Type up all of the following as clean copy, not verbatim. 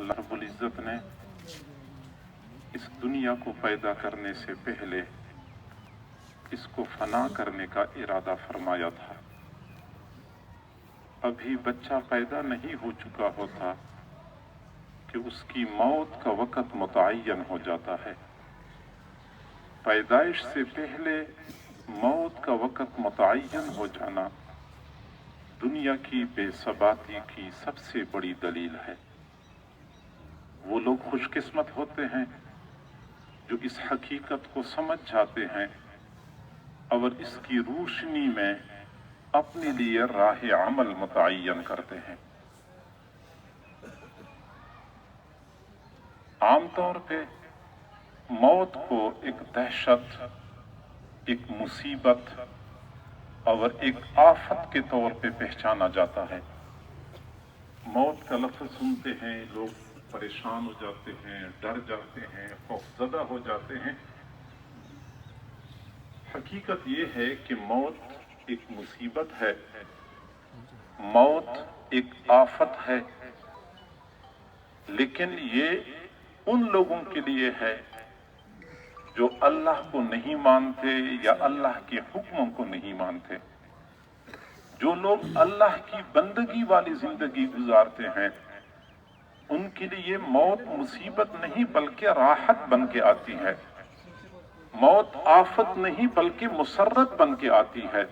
اللہ رب العزت نے اس دنیا کو پیدا کرنے سے پہلے اس کو فنا کرنے کا ارادہ فرمایا تھا۔ ابھی بچہ پیدا نہیں ہو چکا ہوتا کہ اس کی موت کا وقت متعین ہو جاتا ہے۔ پیدائش سے پہلے موت کا وقت متعین ہو جانا دنیا کی بے ثباتی کی سب سے بڑی دلیل ہے۔ وہ لوگ خوش قسمت ہوتے ہیں جو اس حقیقت کو سمجھ جاتے ہیں اور اس کی روشنی میں اپنے لیے راہ عمل متعین کرتے ہیں۔ عام طور پہ موت کو ایک دہشت، ایک مصیبت اور ایک آفت کے طور پہ پہچانا جاتا ہے۔ موت کا لفظ سنتے ہیں لوگ پریشان ہو جاتے ہیں، ڈر جاتے ہیں، خوفزدہ ہو جاتے ہیں۔ حقیقت یہ ہے کہ موت ایک مصیبت ہے، موت ایک آفت ہے، لیکن یہ ان لوگوں کے لیے ہے جو اللہ کو نہیں مانتے یا اللہ کے حکموں کو نہیں مانتے۔ جو لوگ اللہ کی بندگی والی زندگی گزارتے ہیں ان کے لیے موت مصیبت نہیں بلکہ راحت بن کے آتی ہے، موت آفت نہیں بلکہ مسرت بن کے آتی ہے۔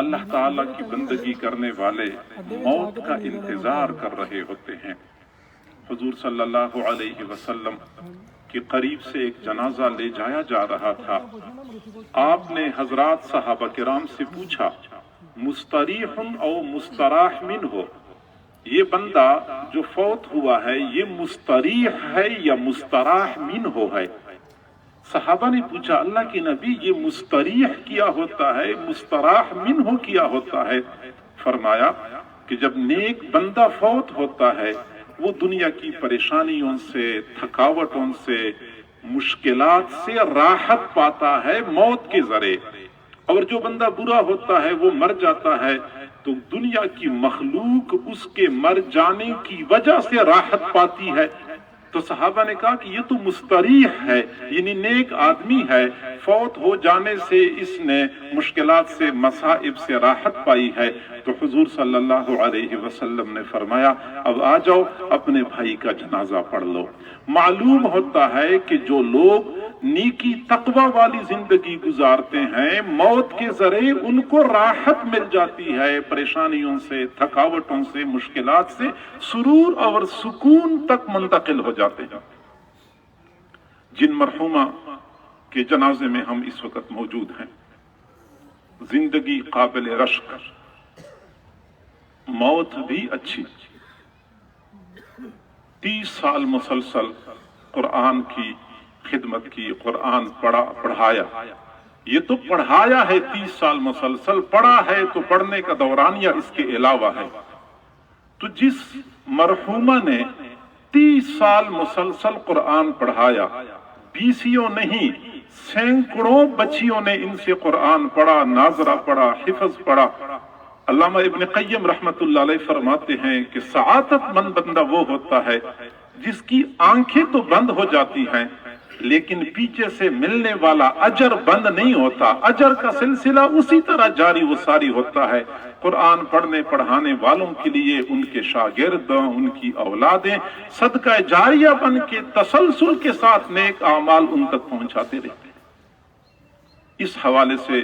اللہ تعالیٰ کی بندگی کرنے والے موت کا انتظار کر رہے ہوتے ہیں۔ حضور صلی اللہ علیہ وسلم کے قریب سے ایک جنازہ لے جایا جا رہا تھا۔ آپ نے حضرات صحابہ کرام سے پوچھا، مستریح او مستراح منہ، یہ بندہ جو فوت ہوا ہے یہ مستریح ہے یا مستراح منہ ہے؟ صحابہ نے پوچھا، اللہ کے نبی یہ مستریح کیا ہوتا ہے، مستراح منہ کیا ہوتا ہے؟ فرمایا کہ جب نیک بندہ فوت ہوتا ہے وہ دنیا کی پریشانیوں سے، تھکاوٹوں سے، مشکلات سے راحت پاتا ہے موت کے ذریعے، اور جو بندہ برا ہوتا ہے وہ مر جاتا ہے تو دنیا کی مخلوق اس کے مر جانے کی وجہ سے راحت پاتی ہے۔ تو صحابہ نے کہا کہ یہ تو مستریح ہے، یعنی نیک آدمی ہے، فوت ہو جانے سے اس نے مشکلات سے، مصائب سے راحت پائی ہے۔ تو حضور صلی اللہ علیہ وسلم نے فرمایا، اب آ جاؤ اپنے بھائی کا جنازہ پڑھ لو۔ معلوم ہوتا ہے کہ جو لوگ نیکی تقوی والی زندگی گزارتے ہیں موت کے ذریعے ان کو راحت مل جاتی ہے، پریشانیوں سے، تھکاوٹوں سے، مشکلات سے سرور اور سکون تک منتقل ہو جاتے ہیں۔ جن مرحومہ کے جنازے میں ہم اس وقت موجود ہیں، زندگی قابل رشک، موت بھی اچھی، 30 سال مسلسل قرآن کی خدمت کی، قرآن پڑھایا۔ یہ تو پڑھایا ہے 30 سال مسلسل، پڑھا ہے تو پڑھنے کا دورانیہ اس کے علاوہ ہے۔ تو جس مرحومہ نے 30 سال مسلسل قرآن پڑھایا، 20 نہیں سینکڑوں بچیوں نے ان سے قرآن پڑھا، ناظرہ پڑھا، حفظ پڑھا۔ علامہ ابن قیم رحمت اللہ علیہ فرماتے ہیں کہ سعادت مند بندہ وہ ہوتا ہے جس کی آنکھیں تو بند ہو جاتی ہیں لیکن پیچھے سے ملنے والا اجر بند نہیں ہوتا، اجر کا سلسلہ اسی طرح جاری و ساری ہوتا ہے۔ قرآن پڑھنے پڑھانے والوں کے لیے ان کے شاگرد، ان کی اولادیں صدقہ جاریہ بن کے تسلسل کے ساتھ نیک اعمال ان تک پہنچاتے رہتے ہیں۔ اس حوالے سے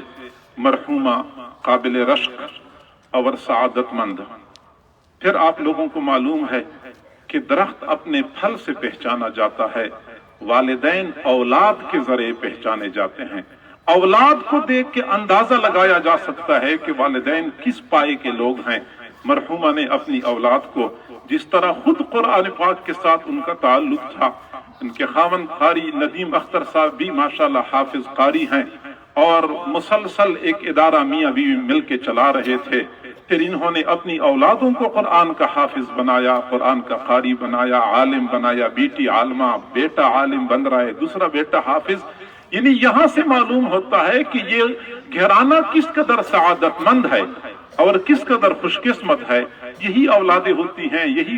مرحومہ قابل رشک اور سعادت مند۔ پھر آپ لوگوں کو معلوم ہے کہ درخت اپنے پھل سے پہچانا جاتا ہے، والدین اولاد کے ذریعے پہچانے جاتے ہیں۔ اولاد کو دیکھ کے اندازہ لگایا جا سکتا ہے کہ والدین کس پائے کے لوگ ہیں۔ مرحومہ نے اپنی اولاد کو جس طرح خود قرآن پاک کے ساتھ ان کا تعلق تھا، ان کے خاوند قاری ندیم اختر صاحب بھی ماشاءاللہ حافظ قاری ہیں اور مسلسل ایک ادارہ میاں بیوی مل کے چلا رہے تھے، پھر انہوں نے اپنی اولادوں کو قرآن کا حافظ بنایا، قرآن کا قاری بنایا، عالم بنایا، بیٹی عالمہ، بیٹا عالم بن رہا ہے، دوسرا بیٹا حافظ۔ یعنی یہاں سے معلوم ہوتا ہے کہ یہ گھرانہ کس قدر سعادت مند ہے اور کس قدر خوش قسمت ہے۔ یہی اولادیں ہوتی ہیں، یہی